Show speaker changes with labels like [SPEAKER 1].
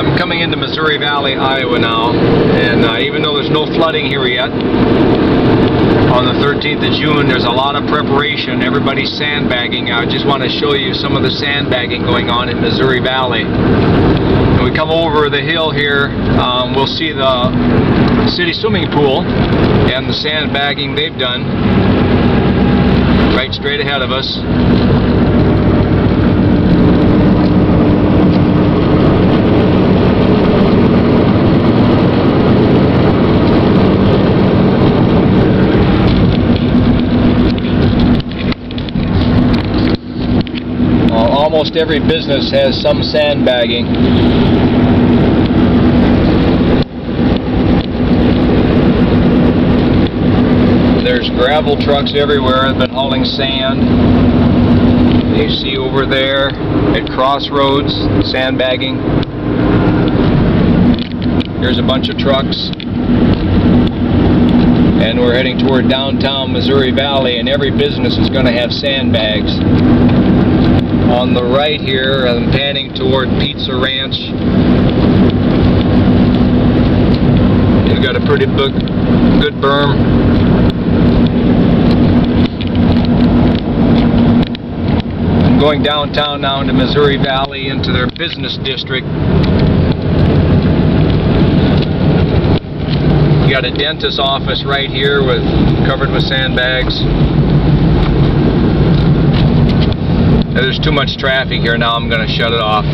[SPEAKER 1] I'm coming into Missouri Valley, Iowa now, and even though there's no flooding here yet, on the 13th of June, there's a lot of preparation. Everybody's sandbagging. I just want to show you some of the sandbagging going on in Missouri Valley. When we come over the hill here, we'll see the city swimming pool and the sandbagging they've done right straight ahead of us. Almost every business has some sandbagging. There's gravel trucks everywhere that have been hauling sand. You see over there at Crossroads, sandbagging. Here's a bunch of trucks. And we're heading toward downtown Missouri Valley, and every business is going to have sandbags. On the right here, I'm panning toward Pizza Ranch. You've got a pretty good berm. I'm going downtown now into Missouri Valley into their business district. You got a dentist's office right here covered with sandbags. There's too much traffic here now. I'm going to shut it off.